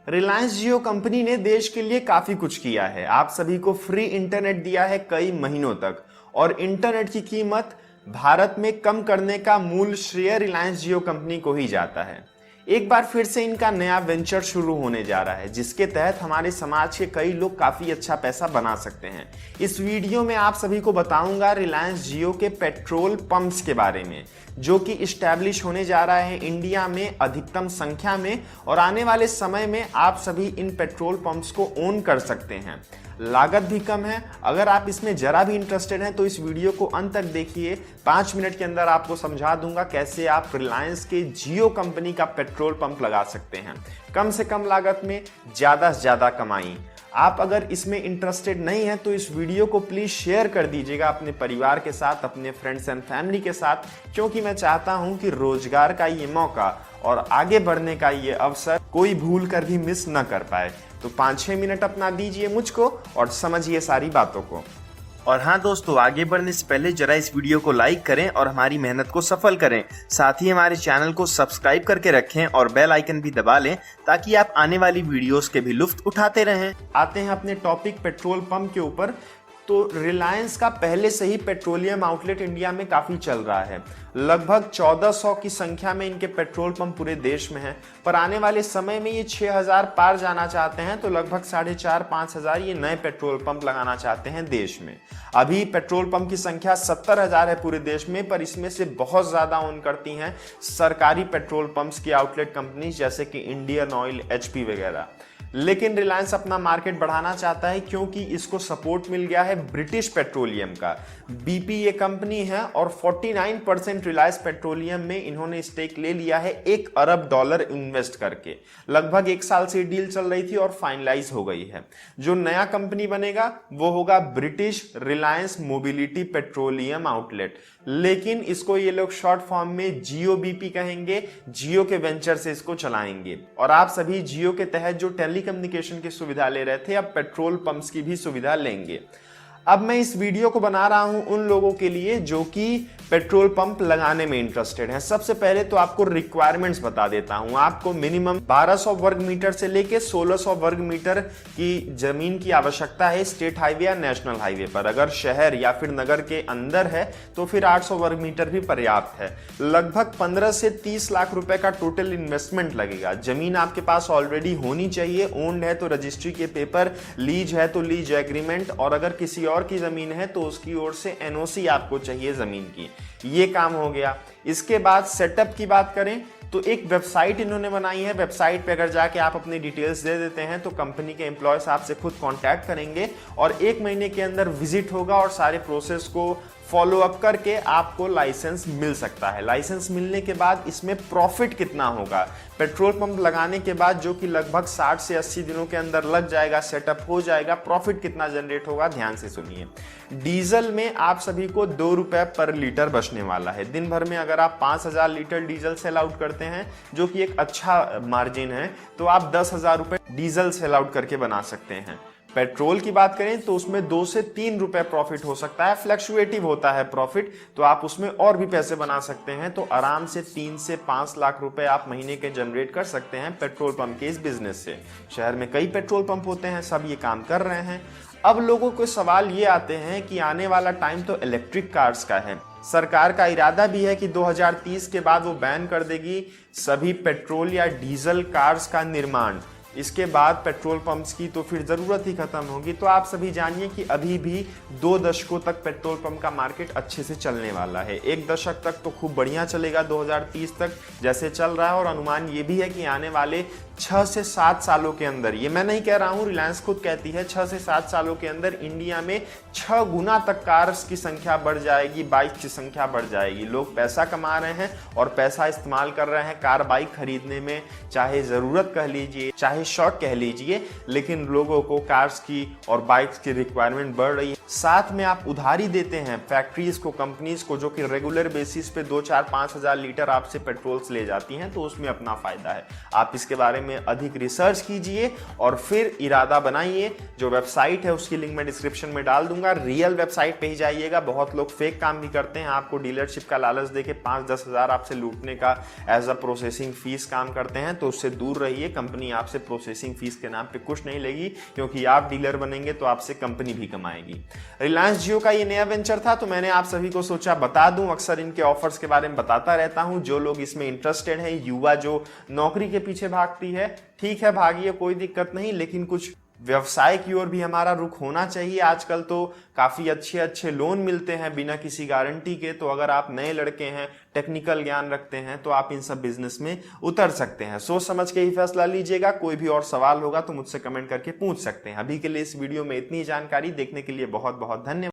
रिलायंस जियो company ने देश के लिए काफी कुछ किया है। आप सभी को फ्री इंटरनेट दिया है कई महीनों तक, और इंटरनेट की कीमत भारत में कम करने का मूल श्रेय रिलायंस जियो कंपनी को ही जाता है। एक बार फिर से इनका नया वेंचर शुरू होने जा रहा है, जिसके तहत हमारे समाज के कई लोग काफी अच्छा पैसा बना सकते हैं। इस वीडियो में आप सभी को बताऊंगा रिलायंस जियो के पेट्रोल पंप्स के बारे में, जो कि इस्टेब्लिश होने जा रहा है इंडिया में अधिकतम संख्या में, और आने वाले समय में आप सभी इन पेट्रोल पंप्स को ओन कर सकते हैं। लागत भी कम है। अगर आप इसमें जरा भी इंटरेस्टेड हैं तो इस वीडियो को अंत तक देखिए। 5 मिनट के अंदर आपको समझा दूंगा कैसे आप रिलायंस के जियो कंपनी का पेट्रोल पंप लगा सकते हैं कम से कम लागत में ज्यादा से ज्यादा कमाई। आप अगर इसमें इंटरेस्टेड नहीं हैं तो इस वीडियो को प्लीज शेयर कर दीजिएगा अपने परिवार के साथ, अपने फ्रेंड्स एंड फैमिली के साथ, क्योंकि मैं चाहता हूं कि रोजगार का ये मौका और आगे बढ़ने का ये अवसर कोई भूल कर भी मिस न कर पाए। तो 5-6 मिनट अपना दीजिए मुझको और समझिए सारी बातों को। और हाँ दोस्तों, आगे बढ़ने से पहले जरा इस वीडियो को लाइक करें और हमारी मेहनत को सफल करें। साथ ही हमारे चैनल को सब्सक्राइब करके रखें और बेल आइकन भी दबा लें, ताकि आप आने वाली वीडियोस के भी लुत्फ उठाते रहें। आते हैं अपने टॉपिक पेट्रोल पंप के ऊपर। तो रिलायंस का पहले से ही पेट्रोलियम आउटलेट इंडिया में काफी चल रहा है। लगभग 1400 की संख्या में इनके पेट्रोल पंप पूरे देश में हैं, पर आने वाले समय में ये 6000 पार जाना चाहते हैं। तो लगभग 4500-5000 ये नए पेट्रोल पंप लगाना चाहते हैं देश में। अभी पेट्रोल पंप की संख्या 70,000 है पूरे देश में, पर इसमें से बहुत ज्यादा ओन करती हैं सरकारी पेट्रोल पंप्स की आउटलेट कंपनी, जैसे कि इंडियन ऑयल, HP वगैरह। लेकिन रिलायंस अपना मार्केट बढ़ाना चाहता है, क्योंकि इसको सपोर्ट मिल गया है ब्रिटिश पेट्रोलियम का। BP ये कंपनी है और 49% रिलायंस पेट्रोलियम में इन्होंने स्टेक ले लिया है $1 अरब इन्वेस्ट करके। लगभग 1 साल से डील चल रही थी और फाइनलाइज हो गई है। जो नया कंपनी बनेगा वो होगा British Reliance mobility petroleum outlet, लेकिन इसको ये लोग शॉर्ट फॉर्म में GOBP कहेंगे। जियो के वेंचर से इसको चलाएंगे। और आप सभी जियो के तहत जो टेलीकम्युनिकेशन की सुविधा ले रहे थे, अब पेट्रोल पंप्स की भी सुविधा लेंगे। अब मैं इस वीडियो को बना रहा हूं उन लोगों के लिए जो कि पेट्रोल पंप लगाने में इंटरेस्टेड हैं। सबसे पहले तो आपको रिक्वायरमेंट्स बता देता हूं। आपको मिनिमम 1200 वर्ग मीटर से लेके 1600 वर्ग मीटर की जमीन की आवश्यकता है स्टेट हाईवे या नेशनल हाईवे पर। अगर शहर या फिर नगर के अंदर है तो फिर 800 वर्ग मीटर भी पर्याप्त है। लगभग 15 से 30 लाख रुपए का टोटल इन्वेस्टमेंट लगेगा। जमीन आपके पास ऑलरेडी होनी चाहिए, ओन्ड है तो रजिस्ट्री के पेपर, लीज है तो लीज एग्रीमेंट, और अगर किसी और की जमीन है तो उसकी ओर से NOC आपको चाहिए जमीन की। ये काम हो गया। इसके बाद सेटअप की बात करें तो एक वेबसाइट इन्होंने बनाई है। वेबसाइट पे अगर जाके आप अपनी डिटेल्स दे देते हैं तो कंपनी के एम्प्लॉयज आपसे खुद कांटेक्ट करेंगे और 1 महीने के अंदर विजिट होगा और सारे प्रोसेस को फॉलो अप करके आपको लाइसेंस मिल सकता है। लाइसेंस मिलने के बाद इसमें प्रॉफिट कितना होगा, पेट्रोल पंप लगाने के बाद जो कि लगभग 60 से 80 दिनों के अंदर लग जाएगा, सेटअप हो जाएगा, प्रॉफिट कितना जनरेट होगा ध्यान से सुनिए। डीजल में आप सभी को 2 रुपए पर लीटर बचने वाला है। दिन भर में अगर आप 5000 लीटर डीजल सेल आउट करते हैं, जो कि एक अच्छा मार्जिन है, तो आप 10,000 रुपए डीजल सेल आउट करके बना सकते हैं। पेट्रोल की बात करें तो उसमें 2 से 3 रुपए प्रॉफिट हो सकता है। फ्लक्चुएटिव होता है प्रॉफिट, तो आप उसमें और भी पैसे बना सकते हैं। तो आराम से 3 से 5 लाख रुपए आप महीने के जनरेट कर सकते हैं पेट्रोल पंप के इस बिजनेस से। शहर में कई पेट्रोल पंप होते हैं, सब ये काम कर रहे हैं। अब लोगों को सवाल ये आते हैं कि आने वाला टाइम तो इलेक्ट्रिक कार्स का है। सरकार का इरादा भी है कि 2030 के बाद वो बैन कर देगी सभी पेट्रोल या डीजल कार्स का निर्माण। इसके बाद पेट्रोल पंप्स की तो फिर जरूरत ही खत्म होगी। तो आप सभी जानिए कि अभी भी 2 दशकों तक पेट्रोल पंप का मार्केट अच्छे से चलने वाला है। 1 दशक तक तो खूब बढ़िया चलेगा 2030 तक जैसे चल रहा है, और अनुमान ये भी है कि आने वाले 6 से 7 सालों के अंदर, ये मैं नहीं कह रहा हूं, रिलायंस खुद कहती है, 6 से 7 सालों के अंदर इंडिया में 6 गुना तक कार्स की संख्या बढ़ जाएगी, बाइक की संख्या बढ़ जाएगी। लोग पैसा कमा रहे हैं और पैसा इस्तेमाल कर रहे हैं कार बाइक खरीदने में, चाहे जरूरत कह लीजिए चाहे शौक कह लीजिए, लेकिन लोगों को कार्स की और बाइक्स की रिक्वायरमेंट बढ़ रही है। साथ में आप उधारी देते हैं फैक्ट्रीज को, कंपनीज को, जो कि रेगुलर बेसिस पे 2, 4, 5,000 लीटर आपसे पेट्रोल्स ले जाती हैं, तो उसमें अपना फायदा है। आप इसके बारे में अधिक रिसर्च कीजिए और फिर इरादा बनाइए। जो वेबसाइट है उसकी लिंक मैं डिस्क्रिप्शन में डाल दूंगा। रियल वेबसाइट पे ही जाइएगा। बहुत लोग फेक काम भी करते हैं, आपको डीलरशिप का लालच देके 5-10 हज़ार आपसे लूटने का एज अ प्रोसेसिंग फीस काम करते हैं, तो उससे दूर रहिए। कंपनी आपसे प्रोसेसिंग फीस के नाम पे कुछ नहीं लेगी, क्योंकि आप डीलर बनेंगे तो आपसे कंपनी भी कमाएगी। रिलायंस जियो का ये नया वेंचर था, तो मैंने आप सभी को सोचा बता दूं। अक्सर इनके ऑफर्स के बारे में बताता रहता हूं। जो लोग इसमें इंटरेस्टेड हैं, युवा जो नौकरी के पीछे भागती है, ठीक है भागिए, कोई दिक्कत नहीं, लेकिन कुछ व्यवसाय की ओर भी हमारा रुख होना चाहिए। आजकल तो काफी अच्छे अच्छे लोन मिलते हैं बिना किसी गारंटी के, तो अगर आप नए लड़के हैं, टेक्निकल ज्ञान रखते हैं, तो आप इन सब बिजनेस में उतर सकते हैं। सोच समझ के ही फैसला लीजिएगा। कोई भी और सवाल होगा तो मुझसे कमेंट करके पूछ सकते हैं। अभी के लिए इस वीडियो में इतनी जानकारी। देखने के लिए बहुत बहुत धन्यवाद।